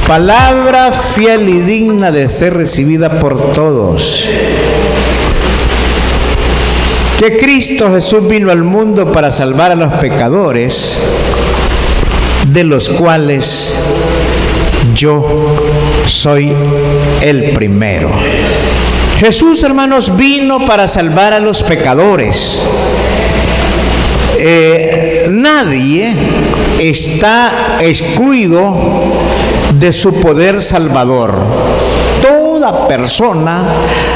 Palabra fiel y digna de ser recibida por todos. Que Cristo Jesús vino al mundo para salvar a los pecadores, de los cuales yo soy el primero. Jesús, hermanos, vino para salvar a los pecadores. Nadie está excluido de su poder salvador. Toda persona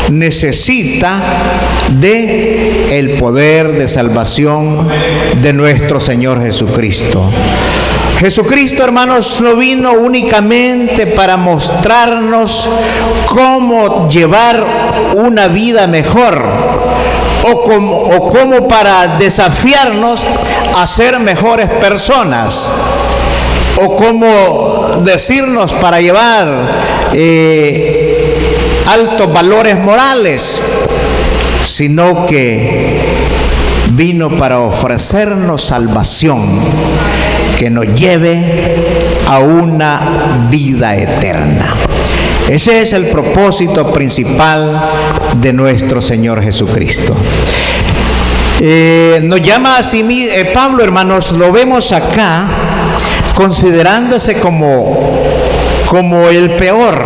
necesita de el poder de salvación de nuestro Señor Jesucristo. Jesucristo, hermanos, no vino únicamente para mostrarnos cómo llevar una vida mejor o como para desafiarnos a ser mejores personas, o como decirnos para llevar altos valores morales, sino que vino para ofrecernos salvación que nos lleve a una vida eterna. Ese es el propósito principal de nuestro Señor Jesucristo. Nos llama así Pablo, hermanos, lo vemos acá considerándose como el peor.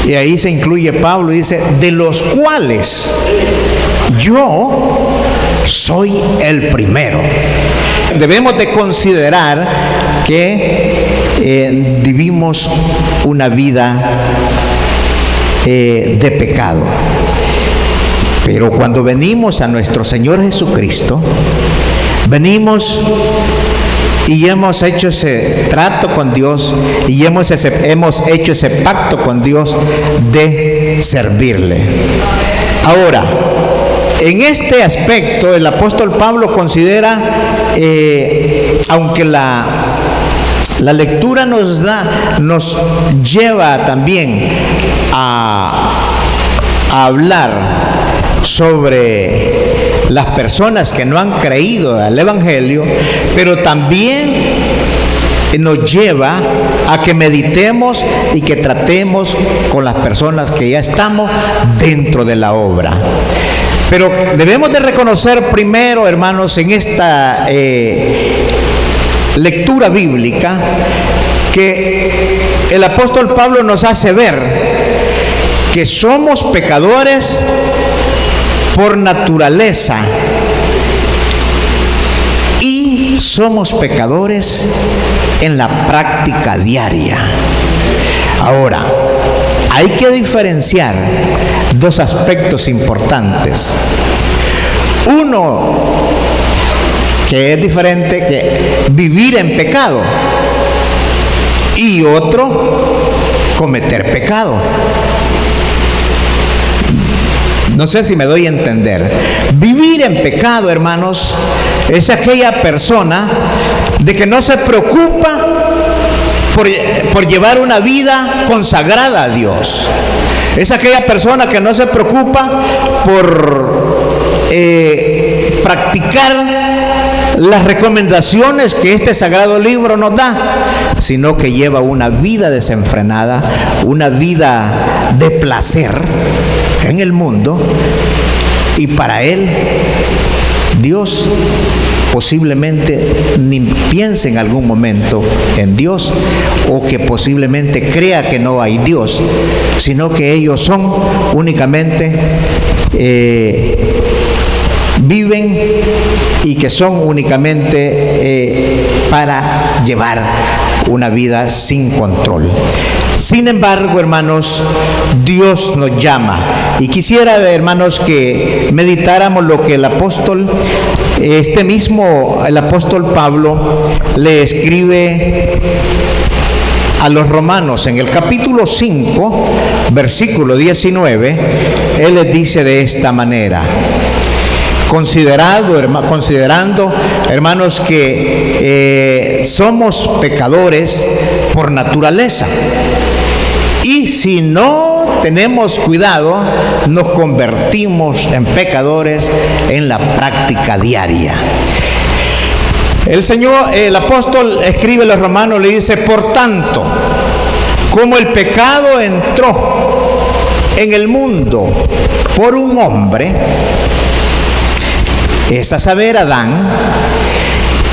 Y ahí se incluye Pablo y dice, de los cuales yo soy el primero. Debemos de considerar que vivimos una vida de pecado. Pero cuando venimos a nuestro Señor Jesucristo, venimos y hemos hecho ese trato con Dios y hemos hecho ese pacto con Dios de servirle. Ahora, en este aspecto el apóstol Pablo considera, aunque la lectura nos lleva también a hablar sobre las personas que no han creído al Evangelio, pero también nos lleva a que meditemos y que tratemos con las personas que ya estamos dentro de la obra. Pero debemos de reconocer primero, hermanos, en esta lectura bíblica, que el apóstol Pablo nos hace ver que somos pecadores por naturaleza y somos pecadores en la práctica diaria. Ahora, hay que diferenciar dos aspectos importantes. Uno, que es diferente que vivir en pecado, y otro, cometer pecado. No sé si me doy a entender. Vivir en pecado, hermanos, es aquella persona de que no se preocupa por llevar una vida consagrada a Dios. Es aquella persona que no se preocupa por practicar las recomendaciones que este sagrado libro nos da, sino que lleva una vida desenfrenada, una vida de placer en el mundo, y para él Dios posiblemente ni piense en algún momento en Dios, o que posiblemente crea que no hay Dios, sino que ellos son únicamente viven y que son únicamente para llevar una vida sin control. Sin embargo, hermanos, Dios nos llama, y quisiera, hermanos, que meditáramos lo que el apóstol Pablo le escribe a los romanos en el capítulo 5, versículo 19. Él les dice de esta manera: considerando, hermanos, que somos pecadores por naturaleza, y si no tenemos cuidado, nos convertimos en pecadores en la práctica diaria. El apóstol escribe a los romanos, le dice: por tanto, como el pecado entró en el mundo por un hombre, es a saber, Adán,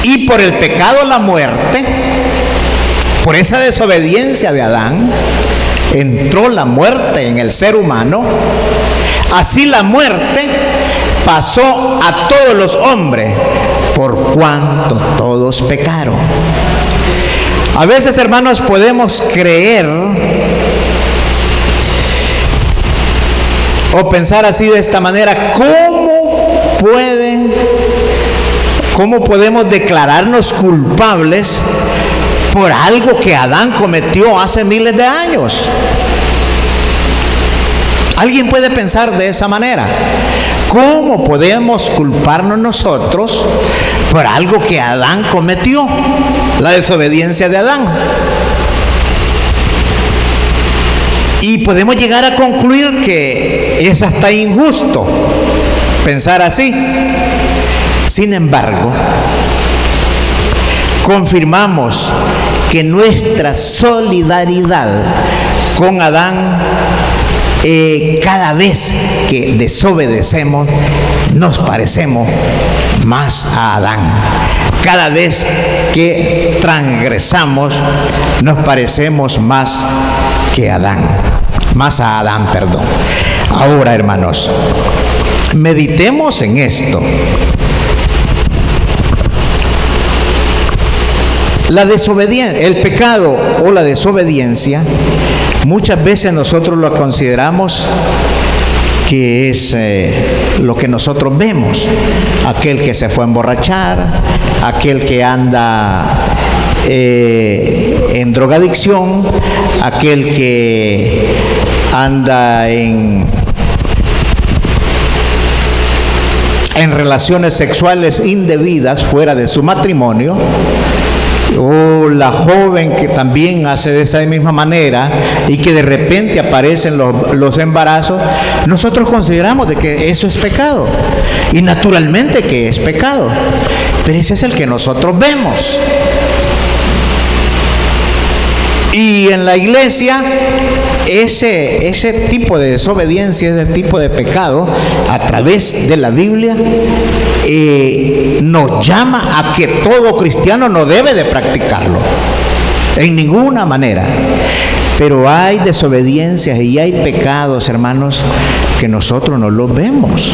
y por el pecado la muerte, por esa desobediencia de Adán, entró la muerte en el ser humano. Así la muerte pasó a todos los hombres, por cuanto todos pecaron. A veces, hermanos, podemos creer o pensar así de esta manera: ¿cómo podemos declararnos culpables por algo que Adán cometió hace miles de años? ¿Alguien puede pensar de esa manera? ¿Cómo podemos culparnos nosotros por algo que Adán cometió? La desobediencia de Adán. Y podemos llegar a concluir que es hasta injusto pensar así. Sin embargo, confirmamos que nuestra solidaridad con Adán, cada vez que desobedecemos, nos parecemos más a Adán. Cada vez que transgresamos, nos parecemos más que Adán. Más a Adán, perdón. Ahora, hermanos, meditemos en esto. La desobediencia, el pecado o la desobediencia, muchas veces nosotros lo consideramos que es lo que nosotros vemos: aquel que se fue a emborrachar, aquel que anda en drogadicción, aquel que anda en relaciones sexuales indebidas fuera de su matrimonio, o la joven que también hace de esa misma manera y que de repente aparecen los embarazos. Nosotros consideramos de que eso es pecado, y naturalmente que es pecado, pero ese es el que nosotros vemos. Y en la iglesia ese tipo de desobediencia, ese tipo de pecado, a través de la Biblia, nos llama a que todo cristiano no debe de practicarlo en ninguna manera. Pero hay desobediencias y hay pecados, hermanos, que nosotros no los vemos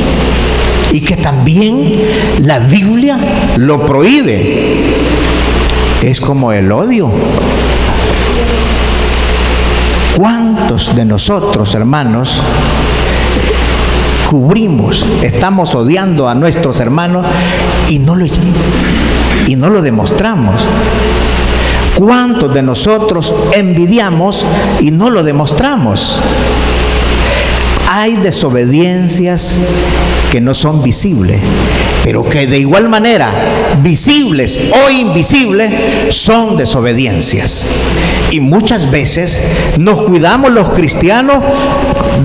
y que también la Biblia lo prohíbe. Es como el odio. ¿Cuántos de nosotros, hermanos, estamos odiando a nuestros hermanos y no lo demostramos? ¿Cuántos de nosotros envidiamos y no lo demostramos? Hay desobediencias que no son visibles, pero que de igual manera, visibles o invisibles, son desobediencias. Y muchas veces nos cuidamos los cristianos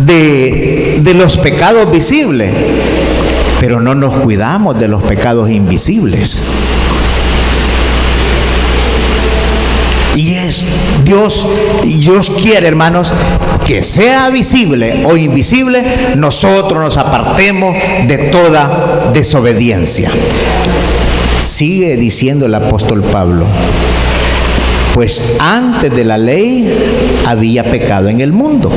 de los pecados visibles, pero no nos cuidamos de los pecados invisibles. Y es Dios quiere, hermanos, que sea visible o invisible, nosotros nos apartemos de toda desobediencia. Sigue diciendo el apóstol Pablo: pues antes de la ley había pecado en el mundo,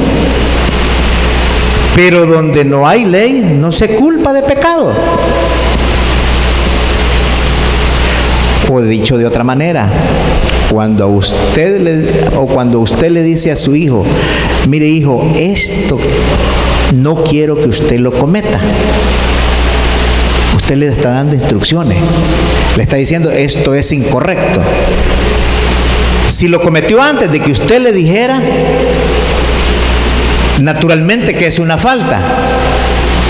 pero donde no hay ley no se culpa de pecado. O dicho de otra manera, cuando usted le dice a su hijo: mire, hijo, esto no quiero que usted lo cometa, usted le está dando instrucciones, le está diciendo: esto es incorrecto. Si lo cometió antes de que usted le dijera, naturalmente que es una falta,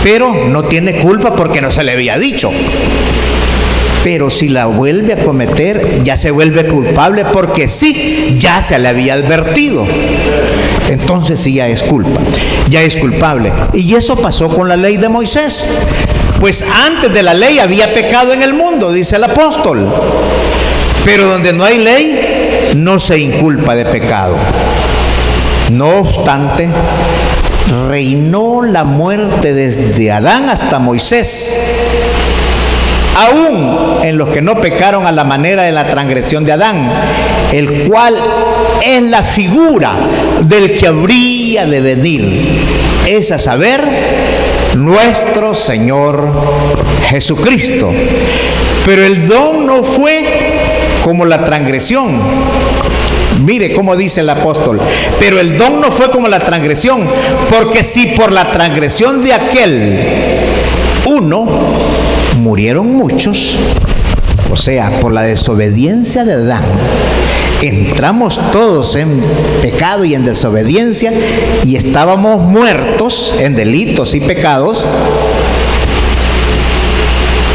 pero no tiene culpa porque no se le había dicho. Pero si la vuelve a cometer, ya se vuelve culpable porque sí, ya se le había advertido. Entonces sí, ya es culpa, ya es culpable. Y eso pasó con la ley de Moisés. Pues antes de la ley había pecado en el mundo, dice el apóstol. Pero donde no hay ley, no se inculpa de pecado. No obstante, reinó la muerte desde Adán hasta Moisés, aún en los que no pecaron a la manera de la transgresión de Adán, el cual es la figura del que habría de venir, es a saber, nuestro Señor Jesucristo. Pero el don no fue como la transgresión. Mire cómo dice el apóstol: pero el don no fue como la transgresión, porque si por la transgresión de aquel uno murieron muchos, o sea, por la desobediencia de Adán, entramos todos en pecado y en desobediencia, y estábamos muertos en delitos y pecados,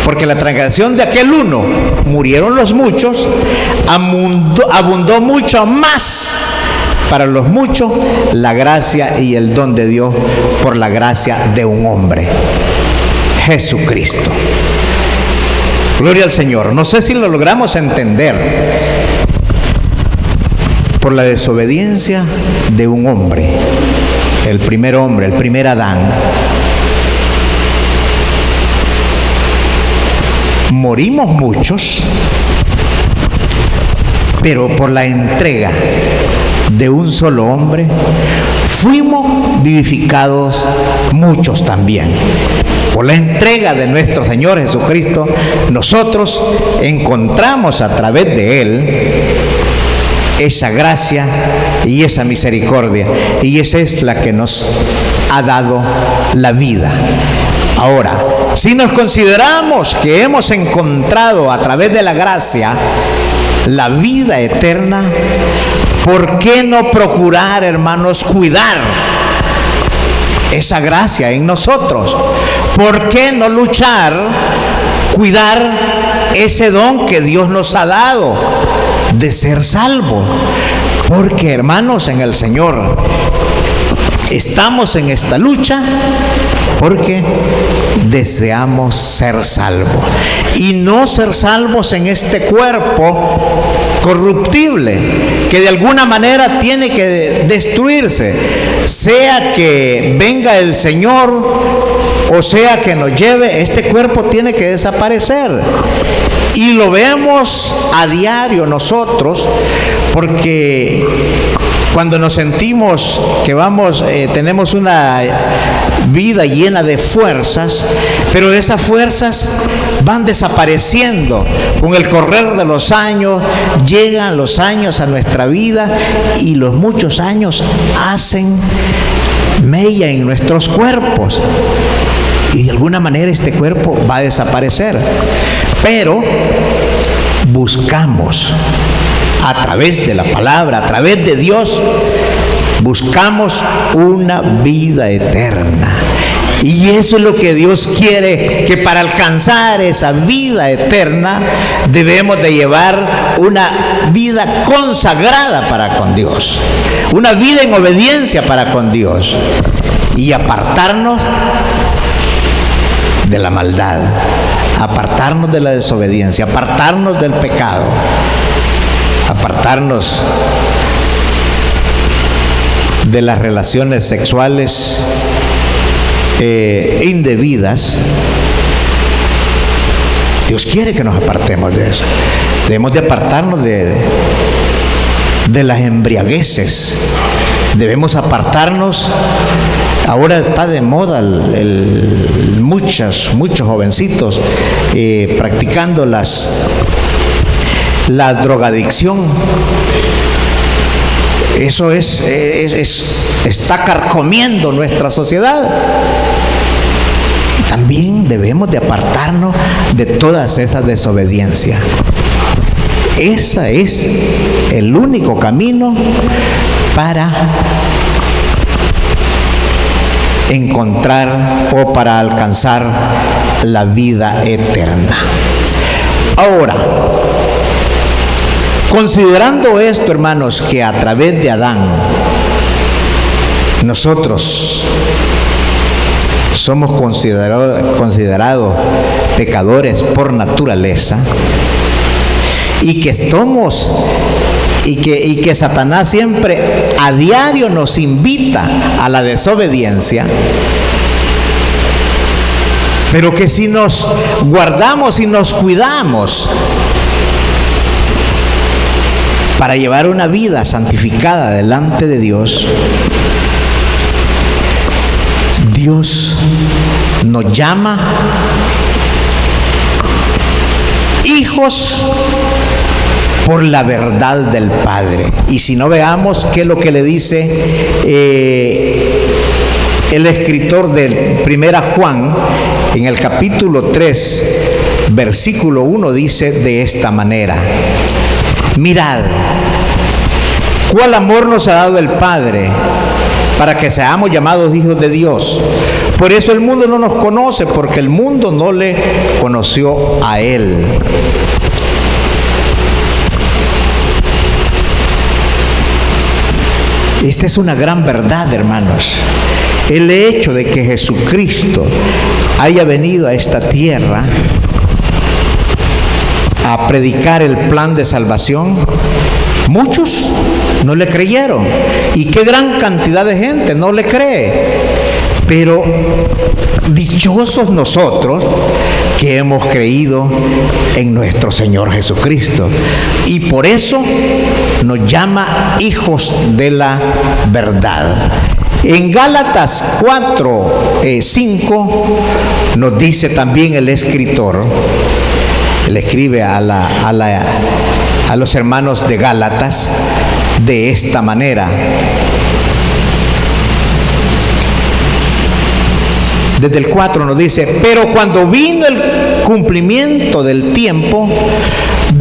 porque la transgresión de aquel uno murieron los muchos, abundó mucho más para los muchos la gracia y el don de Dios por la gracia de un hombre, Jesucristo. Gloria al Señor. No sé si lo logramos entender. Por la desobediencia de un hombre, el primer Adán, morimos muchos, pero por la entrega de un solo hombre, fuimos vivificados muchos también. Por la entrega de nuestro Señor Jesucristo, nosotros encontramos a través de Él esa gracia y esa misericordia, y esa es la que nos ha dado la vida. Ahora, si nos consideramos que hemos encontrado a través de la gracia la vida eterna, ¿por qué no procurar, hermanos, cuidar esa gracia en nosotros? ¿Por qué no luchar, cuidar ese don que Dios nos ha dado de ser salvo? Porque, hermanos, en el Señor estamos en esta lucha porque deseamos ser salvos, y no ser salvos en este cuerpo corruptible que de alguna manera tiene que destruirse, sea que venga el Señor o sea que nos lleve. Este cuerpo tiene que desaparecer, y lo vemos a diario nosotros, porque cuando nos sentimos que tenemos una vida llena de fuerzas, pero esas fuerzas van desapareciendo con el correr de los años. Llegan los años a nuestra vida y los muchos años hacen mella en nuestros cuerpos, y de alguna manera este cuerpo va a desaparecer. Pero buscamos a través de la palabra, a través de Dios, buscamos una vida eterna. Y eso es lo que Dios quiere, que para alcanzar esa vida eterna debemos de llevar una vida consagrada para con Dios, una vida en obediencia para con Dios, y apartarnos de la maldad, apartarnos de la desobediencia, apartarnos del pecado, apartarnos de las relaciones sexuales indebidas. Dios quiere que nos apartemos de eso. Debemos de apartarnos de las embriagueces. Debemos apartarnos. Ahora está de moda muchos jovencitos practicando la drogadicción. Eso está carcomiendo nuestra sociedad. También debemos de apartarnos de todas esas desobediencias. Ese es el único camino para encontrar o para alcanzar la vida eterna. Ahora, considerando esto, hermanos, que a través de Adán nosotros somos considerados pecadores por naturaleza, y que somos y que Satanás siempre a diario nos invita a la desobediencia, pero que si nos guardamos y nos cuidamos para llevar una vida santificada delante de Dios, Dios nos llama hijos por la verdad del Padre. Y si no, veamos qué es lo que le dice el escritor de 1 Juan, en el capítulo 3, versículo 1, dice de esta manera: mirad, cuál amor nos ha dado el Padre para que seamos llamados hijos de Dios. Por eso el mundo no nos conoce, porque el mundo no le conoció a Él. Esta es una gran verdad, hermanos. El hecho de que Jesucristo haya venido a esta tierra a predicar el plan de salvación, muchos no le creyeron, y qué gran cantidad de gente no le cree. Pero dichosos nosotros que hemos creído en nuestro Señor Jesucristo, y por eso nos llama hijos de la verdad. En Gálatas 4:5 nos dice también el escritor, él escribe a los hermanos de Gálatas de esta manera. Desde el 4 nos dice: pero cuando vino el cumplimiento del tiempo,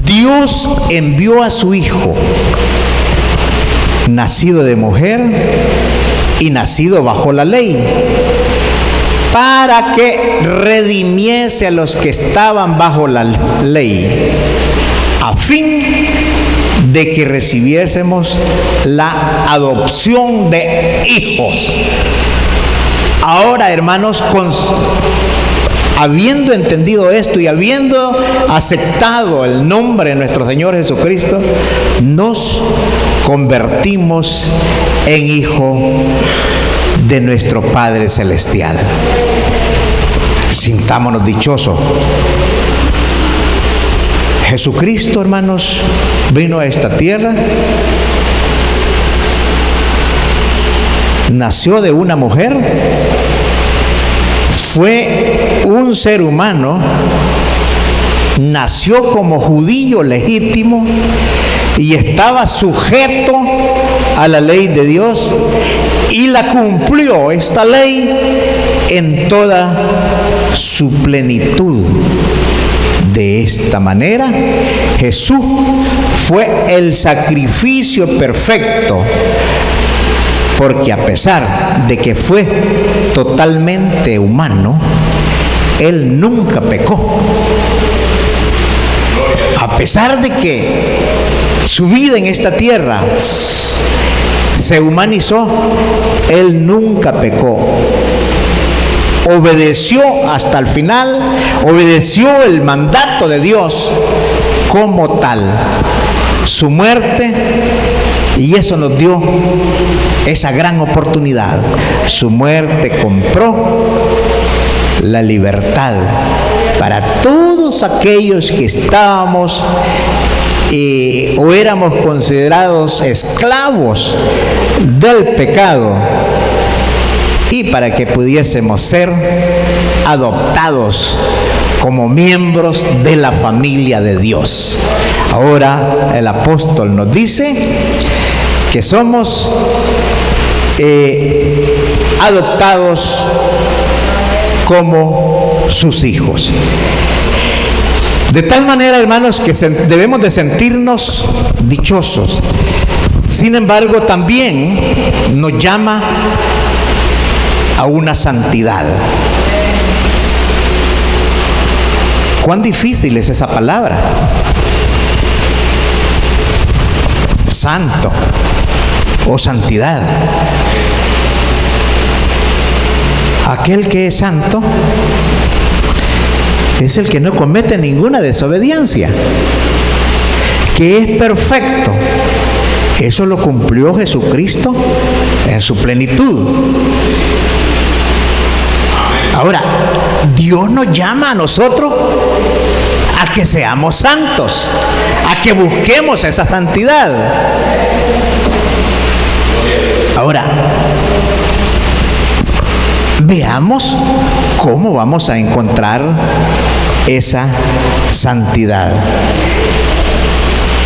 Dios envió a su Hijo, nacido de mujer y nacido bajo la ley, para que redimiese a los que estaban bajo la ley, a fin de que recibiésemos la adopción de hijos. Ahora, hermanos, habiendo entendido esto y habiendo aceptado el nombre de nuestro Señor Jesucristo, nos convertimos en hijo de nuestro Padre Celestial. Sintámonos dichosos. Jesucristo, hermanos, vino a esta tierra, nació de una mujer, fue un ser humano, nació como judío legítimo y estaba sujeto a la ley de Dios, y la cumplió esta ley en toda su plenitud. De esta manera, Jesús fue el sacrificio perfecto, porque a pesar de que fue totalmente humano, Él nunca pecó. A pesar de que su vida en esta tierra se humanizó, Él nunca pecó. Obedeció hasta el final, obedeció el mandato de Dios como tal. Su muerte, y eso nos dio esa gran oportunidad. Su muerte compró la libertad para todos aquellos que estábamos o éramos considerados esclavos del pecado, y para que pudiésemos ser adoptados como miembros de la familia de Dios. Ahora el apóstol nos dice que somos adoptados como sus hijos. De tal manera, hermanos, que debemos de sentirnos dichosos. Sin embargo, también nos llama a una santidad. ¿Cuán difícil es esa palabra? Santo o santidad. Aquel que es santo es el que no comete ninguna desobediencia, que es perfecto, Eso lo cumplió Jesucristo en su plenitud. Ahora, Dios nos llama a nosotros a que seamos santos, a que busquemos esa santidad. Ahora, veamos cómo vamos a encontrar esa santidad.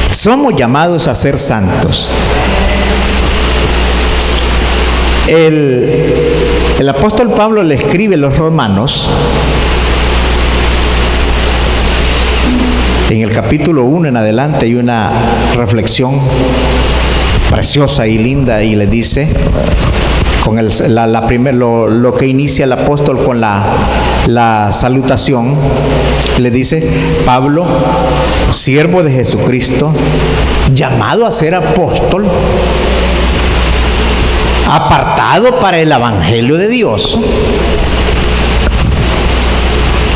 Somos llamados a ser santos. El apóstol Pablo le escribe a los romanos en el capítulo 1 en adelante. Hay una reflexión preciosa y linda, y le dice con lo que inicia el apóstol con la salutación. Le dice: Pablo, siervo de Jesucristo, llamado a ser apóstol, apartado para el evangelio de Dios,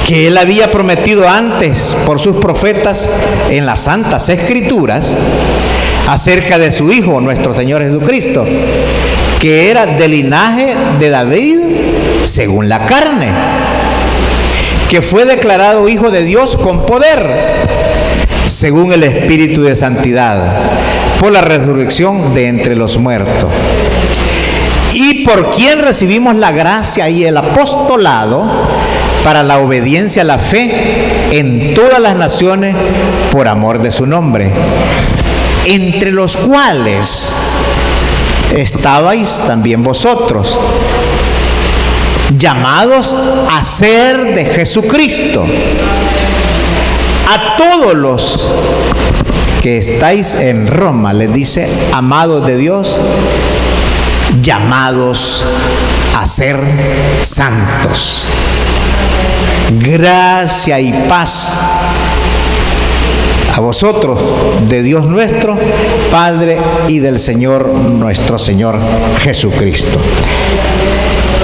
que él había prometido antes por sus profetas en las santas escrituras, acerca de su Hijo, nuestro Señor Jesucristo, que era del linaje de David según la carne, que fue declarado Hijo de Dios con poder, según el Espíritu de santidad, por la resurrección de entre los muertos, y por quien recibimos la gracia y el apostolado para la obediencia a la fe en todas las naciones por amor de su nombre, entre los cuales estabais también vosotros, llamados a ser de Jesucristo. A todos los que estáis en Roma, les dice, amados de Dios, llamados a ser santos. Gracia y paz a vosotros, de Dios nuestro Padre y del Señor nuestro Señor Jesucristo.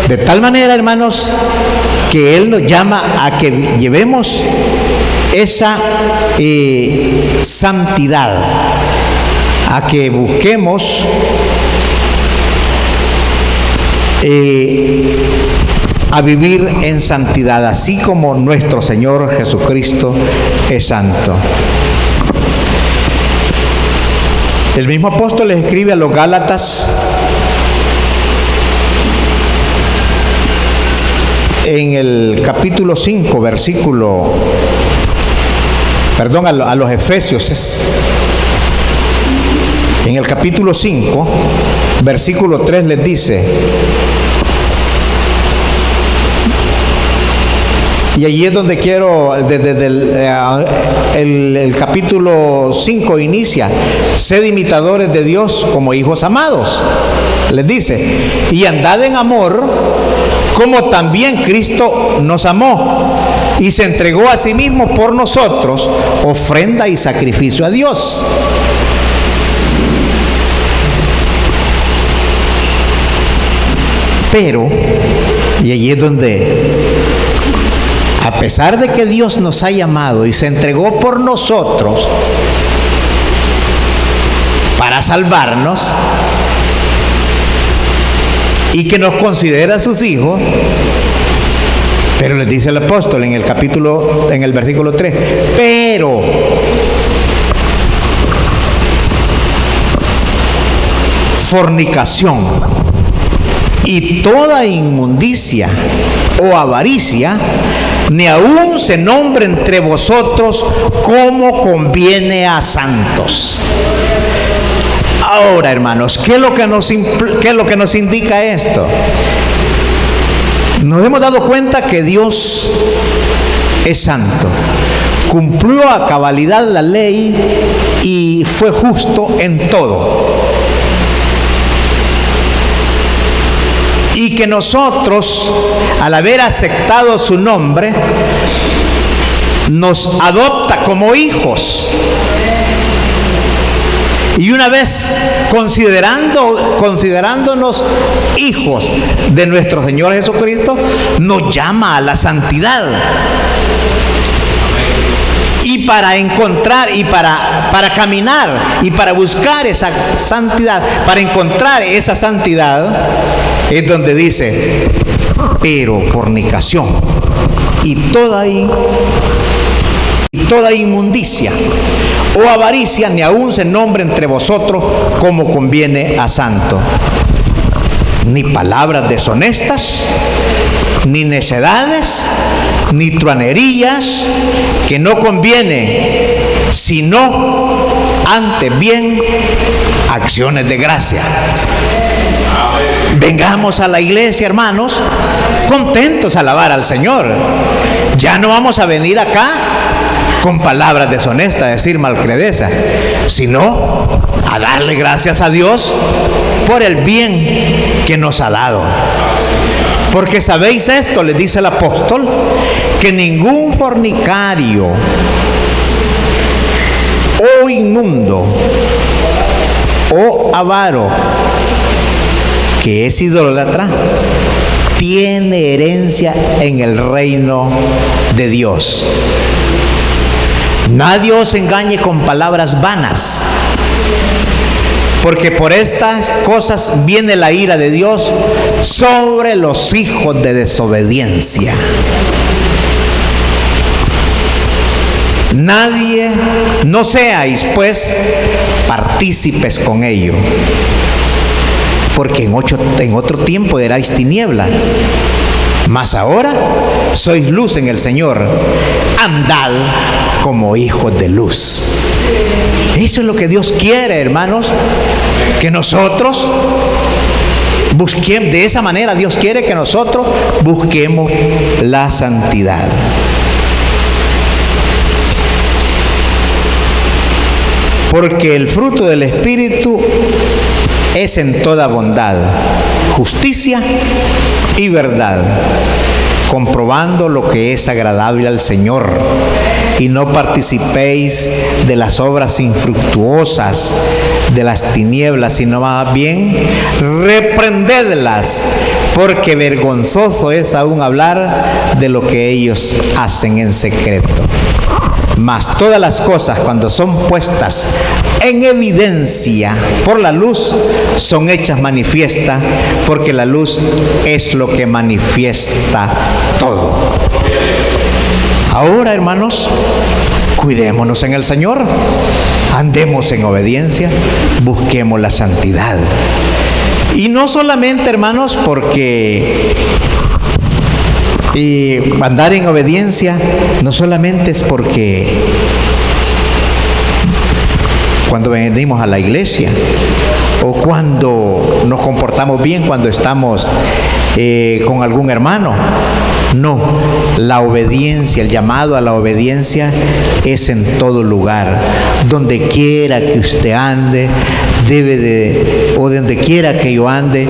De tal manera, hermanos, que Él nos llama a que llevemos esa santidad, a que busquemos a vivir en santidad, así como nuestro Señor Jesucristo es santo. El mismo apóstol les escribe a los Gálatas en el capítulo 5, a los Efesios, en el capítulo 5, versículo 3 les dice, y allí es donde quiero, desde el capítulo 5 inicia: sed imitadores de Dios como hijos amados, les dice, y andad en amor, como también Cristo nos amó y se entregó a sí mismo por nosotros, ofrenda y sacrificio a Dios. Pero, y allí es donde, a pesar de que Dios nos ha llamado y se entregó por nosotros para salvarnos y que nos considera sus hijos, pero les dice el apóstol en el versículo 3, pero fornicación y toda inmundicia o avaricia, ni aún se nombre entre vosotros como conviene a santos. Ahora, hermanos, ¿qué es lo que nos indica esto? Nos hemos dado cuenta que Dios es santo, cumplió a cabalidad la ley y fue justo en todo. Y que nosotros, al haber aceptado su nombre, nos adopta como hijos. Y una vez considerándonos hijos de nuestro Señor Jesucristo, nos llama a la santidad. Y para encontrar y para caminar y para buscar esa santidad, para encontrar esa santidad, es donde dice, pero fornicación y toda inmundicia o avaricia ni aun se nombre entre vosotros como conviene a santo, ni palabras deshonestas, ni necedades, ni truanerías, que no conviene, sino antes bien acciones de gracia. Vengamos a la iglesia, hermanos, contentos a alabar al Señor. Ya no vamos a venir acá con palabras deshonestas, a decir malcredeza, sino a darle gracias a Dios por el bien que nos ha dado. Porque sabéis esto, les dice el apóstol, que ningún fornicario o inmundo o avaro que es idólatra tiene herencia en el reino de Dios. Nadie os engañe con palabras vanas, porque por estas cosas viene la ira de Dios sobre los hijos de desobediencia. No seáis pues partícipes con ello, porque en otro tiempo erais tiniebla, mas ahora sois luz en el Señor. Andad como hijos de luz. Eso es lo que Dios quiere, hermanos, que nosotros busquemos. De esa manera Dios quiere que nosotros busquemos la santidad. Porque el fruto del Espíritu es en toda bondad, justicia y verdad, comprobando lo que es agradable al Señor, y no participéis de las obras infructuosas de las tinieblas, sino más bien reprendedlas, porque vergonzoso es aún hablar de lo que ellos hacen en secreto. Mas todas las cosas, cuando son puestas en evidencia por la luz, son hechas manifiestas, porque la luz es lo que manifiesta todo. Ahora, hermanos, cuidémonos en el Señor, andemos en obediencia, busquemos la santidad. Y no solamente, hermanos, porque andar en obediencia no solamente es porque cuando venimos a la iglesia o cuando nos comportamos bien, cuando estamos con algún hermano. No, la obediencia, el llamado a la obediencia es en todo lugar. Donde quiera que usted ande, o donde quiera que yo ande,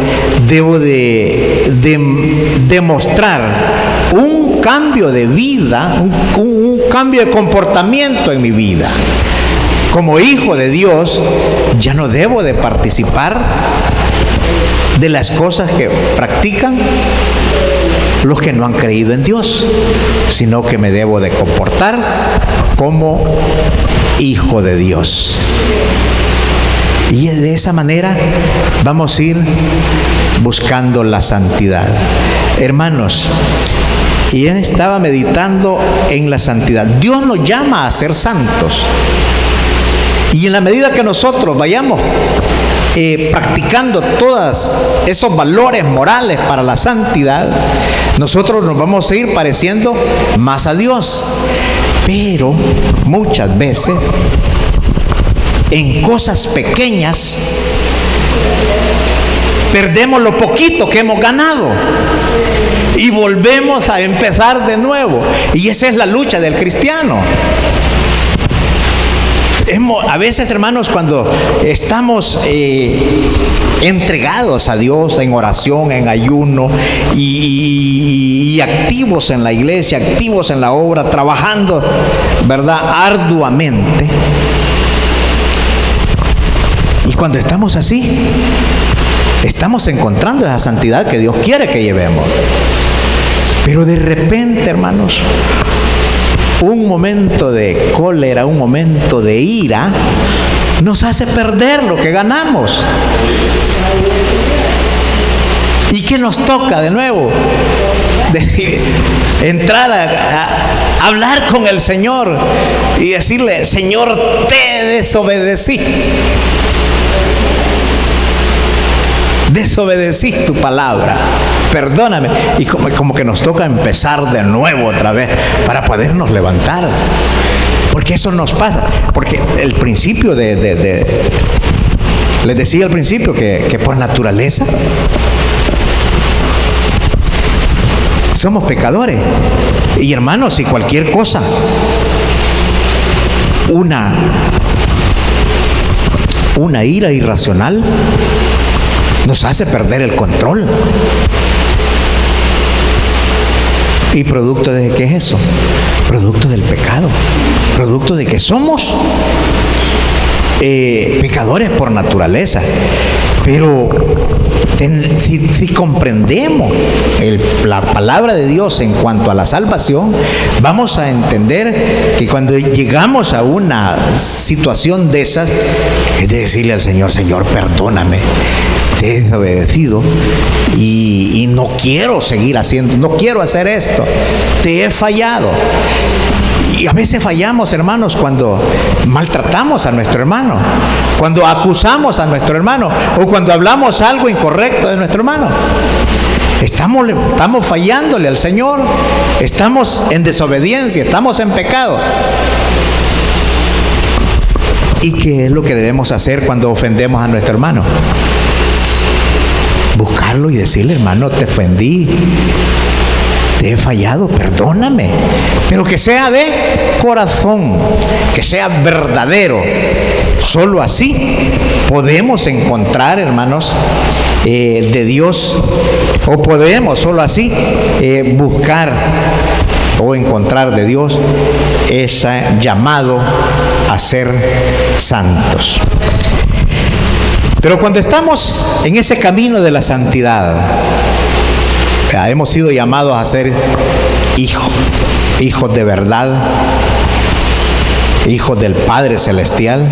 debo de demostrar un cambio de vida, un cambio de comportamiento en mi vida. Como hijo de Dios, ya no debo de participar de las cosas que practican los que no han creído en Dios, sino que me debo de comportar como hijo de Dios. Y de esa manera vamos a ir buscando la santidad. Hermanos, y él estaba meditando en la santidad. Dios nos llama a ser santos. Y en la medida que nosotros vayamos practicando todos esos valores morales para la santidad, nosotros nos vamos a ir pareciendo más a Dios. Pero muchas veces en cosas pequeñas perdemos lo poquito que hemos ganado y volvemos a empezar de nuevo. Y esa es la lucha del cristiano. A veces, hermanos, cuando estamos entregados a Dios en oración, en ayuno y activos en la iglesia, activos en la obra, trabajando, ¿verdad?, arduamente. Y cuando estamos así, estamos encontrando esa santidad que Dios quiere que llevemos. Pero de repente, hermanos, un momento de cólera, un momento de ira, nos hace perder lo que ganamos. ¿Y qué nos toca de nuevo? Entrar a hablar con el Señor y decirle: Señor, te desobedecí. Desobedecí tu palabra, perdóname. Y como que nos toca empezar de nuevo otra vez para podernos levantar. Porque eso nos pasa. Porque el principio les decía al principio que por naturaleza somos pecadores. Y hermanos, si cualquier cosa, una ira irracional nos hace perder el control. ¿Y producto de qué es eso? Producto del pecado. Producto de que somos pecadores por naturaleza. Pero si comprendemos la palabra de Dios en cuanto a la salvación, vamos a entender que cuando llegamos a una situación de esas, es de decirle al Señor: Señor, perdóname, te he desobedecido y no quiero seguir haciendo, no quiero hacer esto, te he fallado. Y a veces fallamos, hermanos, cuando maltratamos a nuestro hermano, cuando acusamos a nuestro hermano, o cuando hablamos algo incorrecto de nuestro hermano. Estamos fallándole al Señor, estamos en desobediencia, estamos en pecado. ¿Y qué es lo que debemos hacer cuando ofendemos a nuestro hermano? Buscarlo y decirle: hermano, te ofendí, te he fallado, perdóname. Pero que sea de corazón, que sea verdadero. Solo así podemos encontrar, hermanos, de Dios, o podemos solo así buscar o encontrar de Dios ese llamado a ser santos. Pero cuando estamos en ese camino de la santidad, hemos sido llamados a ser hijos de verdad, hijos del Padre Celestial,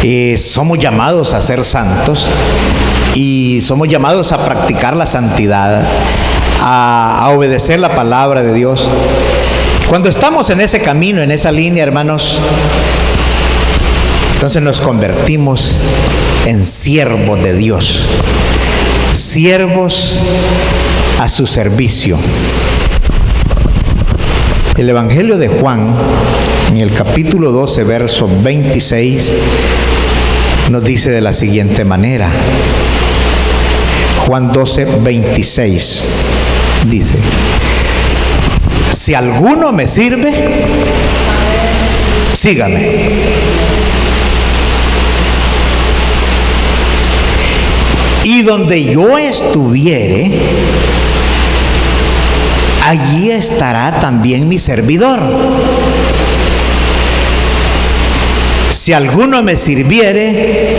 y somos llamados a ser santos, y somos llamados a practicar la santidad, a obedecer la palabra de Dios. Cuando estamos en ese camino, en esa línea, hermanos, entonces nos convertimos en siervos de Dios, siervos a su servicio. El Evangelio de Juan, en el capítulo 12, verso 26, nos dice de la siguiente manera. Juan 12, 26 dice: si alguno me sirve, sígame. Y donde yo estuviere, allí estará también mi servidor. Si alguno me sirviere,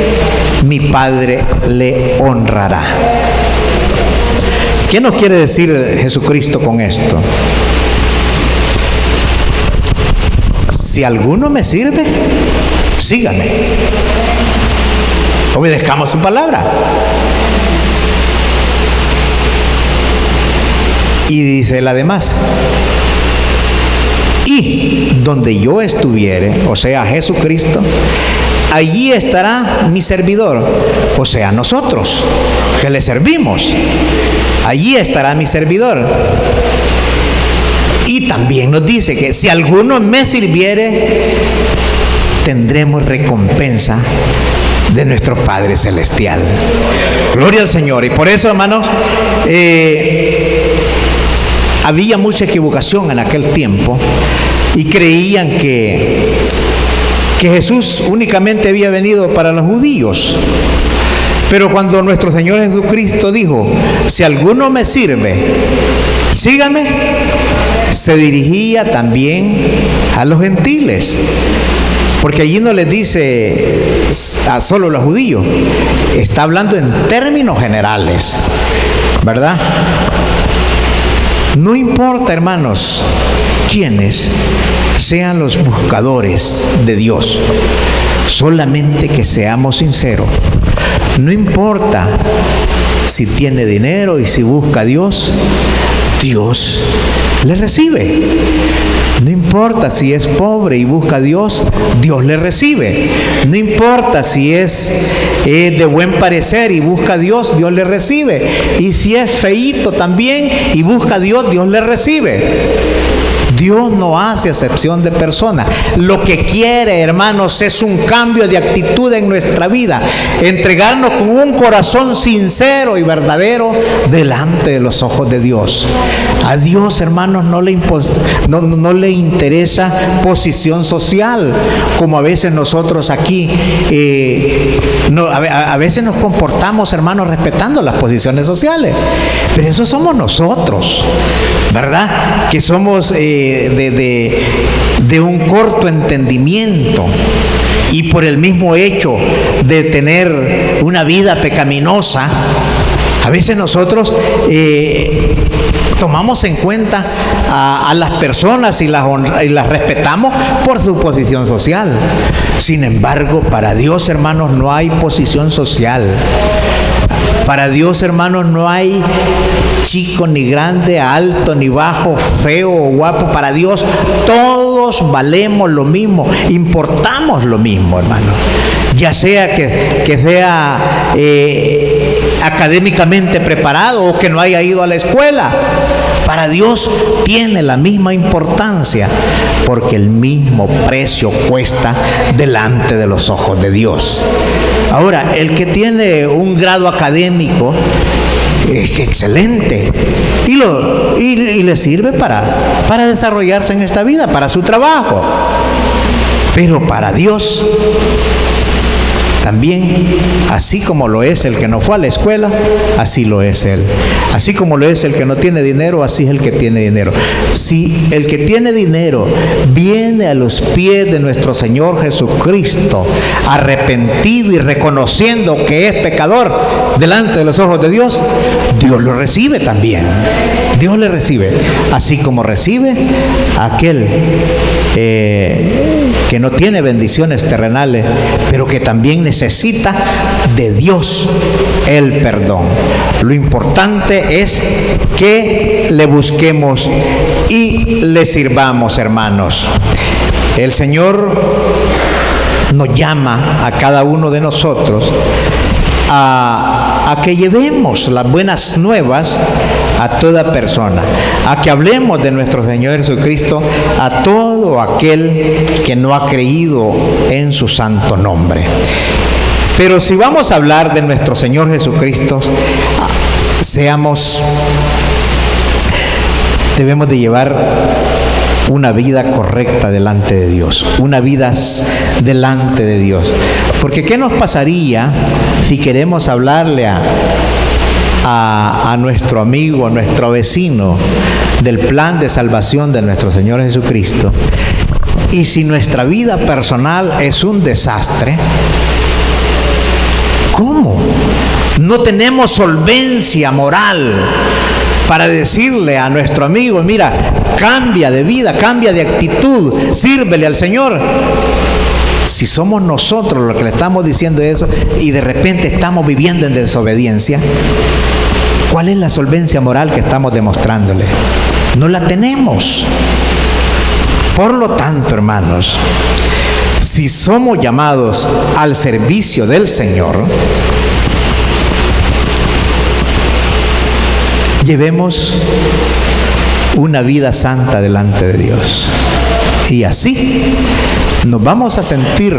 mi Padre le honrará. ¿Qué nos quiere decir Jesucristo con esto? Si alguno me sirve, sígame. Obedezcamos su palabra. Y dice el además: y donde yo estuviere, o sea, Jesucristo, allí estará mi servidor, o sea, nosotros que le servimos. Allí estará mi servidor. Y también nos dice que si alguno me sirviere, tendremos recompensa de nuestro Padre Celestial. Gloria al Señor. Y por eso, hermanos, había mucha equivocación en aquel tiempo y creían que Jesús únicamente había venido para los judíos. Pero cuando nuestro Señor Jesucristo dijo: si alguno me sirve, sígame, se dirigía también a los gentiles. Porque allí no les dice a solo los judíos, está hablando en términos generales, ¿verdad? No importa, hermanos, quienes sean los buscadores de Dios. Solamente que seamos sinceros. No importa si tiene dinero y si busca a Dios, Dios le recibe. No importa si es pobre y busca a Dios, Dios le recibe. No importa si es de buen parecer y busca a Dios, Dios le recibe. Y si es feíto también y busca a Dios, Dios le recibe. Dios no hace acepción de personas. Lo que quiere, hermanos, es un cambio de actitud en nuestra vida. Entregarnos con un corazón sincero y verdadero delante de los ojos de Dios. A Dios, hermanos, no le interesa posición social, como a veces nosotros aquí, a veces nos comportamos, hermanos, respetando las posiciones sociales. Pero eso somos nosotros, ¿verdad? Que somos de un corto entendimiento, y por el mismo hecho de tener una vida pecaminosa, a veces nosotros tomamos en cuenta a las personas y las respetamos por su posición social. Sin embargo, para Dios, hermanos, no hay posición social. Para Dios, hermanos, no hay chico ni grande, alto ni bajo, feo o guapo. Para Dios todos valemos lo mismo, importamos lo mismo, hermanos. Ya sea que sea académicamente preparado o que no haya ido a la escuela. Para Dios tiene la misma importancia, porque el mismo precio cuesta delante de los ojos de Dios. Ahora, el que tiene un grado académico es excelente y le sirve para desarrollarse en esta vida, para su trabajo. Pero para Dios también, así como lo es el que no fue a la escuela, así lo es Él. Así como lo es el que no tiene dinero, así es el que tiene dinero. Si el que tiene dinero viene a los pies de nuestro Señor Jesucristo, arrepentido y reconociendo que es pecador delante de los ojos de Dios, Dios lo recibe también. Dios le recibe, así como recibe a aquel que no tiene bendiciones terrenales, pero que también necesita de Dios el perdón. Lo importante es que le busquemos y le sirvamos, hermanos. El Señor nos llama a cada uno de nosotros a que llevemos las buenas nuevas a toda persona, a que hablemos de nuestro Señor Jesucristo a todo aquel que no ha creído en su santo nombre. Pero si vamos a hablar de nuestro Señor Jesucristo, debemos de llevar una vida correcta delante de Dios, una vida delante de Dios. Porque ¿qué nos pasaría si queremos hablarle a nuestro amigo, a nuestro vecino, del plan de salvación de nuestro Señor Jesucristo, y si nuestra vida personal es un desastre? ¿Cómo? No tenemos solvencia moral para decirle a nuestro amigo: mira, cambia de vida, cambia de actitud, sírvele al Señor. Si somos nosotros los que le estamos diciendo eso y de repente estamos viviendo en desobediencia, ¿cuál es la solvencia moral que estamos demostrándole? No la tenemos. Por lo tanto, hermanos, si somos llamados al servicio del Señor, llevemos una vida santa delante de Dios. Y así nos vamos a sentir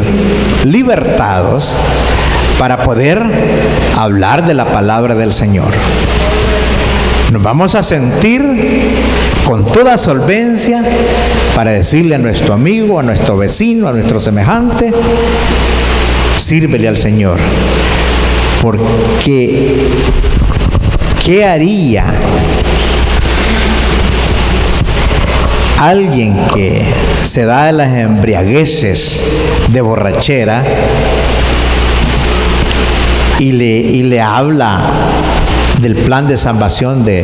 libertados para poder hablar de la palabra del Señor. Nos vamos a sentir con toda solvencia para decirle a nuestro amigo, a nuestro vecino, a nuestro semejante: sírvele al Señor. Porque ¿qué haría alguien que se da de las embriagueces de borrachera y le habla del plan de salvación de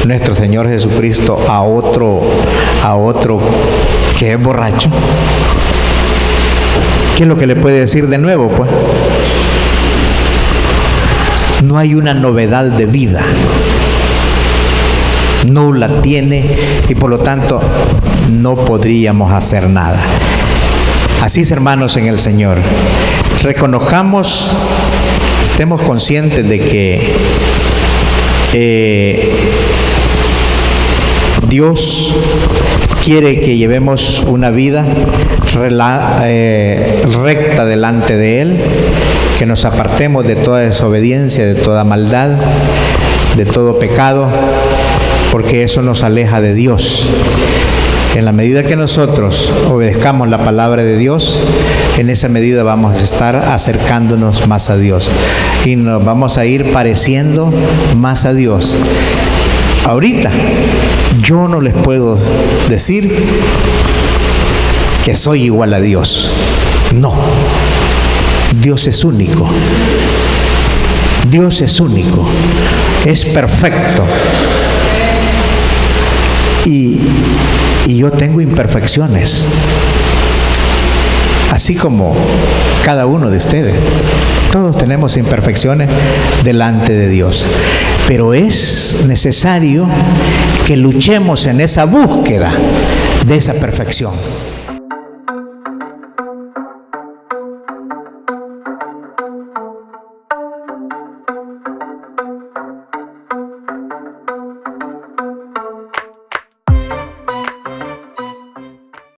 nuestro Señor Jesucristo a otro que es borracho? ¿Qué es lo que le puede decir de nuevo, pues? No hay una novedad de vida. No la tiene y por lo tanto no podríamos hacer nada. Así es, hermanos en el Señor. Reconozcamos, estemos conscientes de que Dios quiere que llevemos una vida recta delante de Él, que nos apartemos de toda desobediencia, de toda maldad, de todo pecado, porque eso nos aleja de Dios. En la medida que nosotros obedezcamos la palabra de Dios, en esa medida vamos a estar acercándonos más a Dios y nos vamos a ir pareciendo más a Dios. Ahorita yo no les puedo decir que soy igual a Dios. No. Dios es único. Dios es único. Es perfecto. Y yo tengo imperfecciones. Así como cada uno de ustedes. Todos tenemos imperfecciones delante de Dios. Pero es necesario que luchemos en esa búsqueda de esa perfección.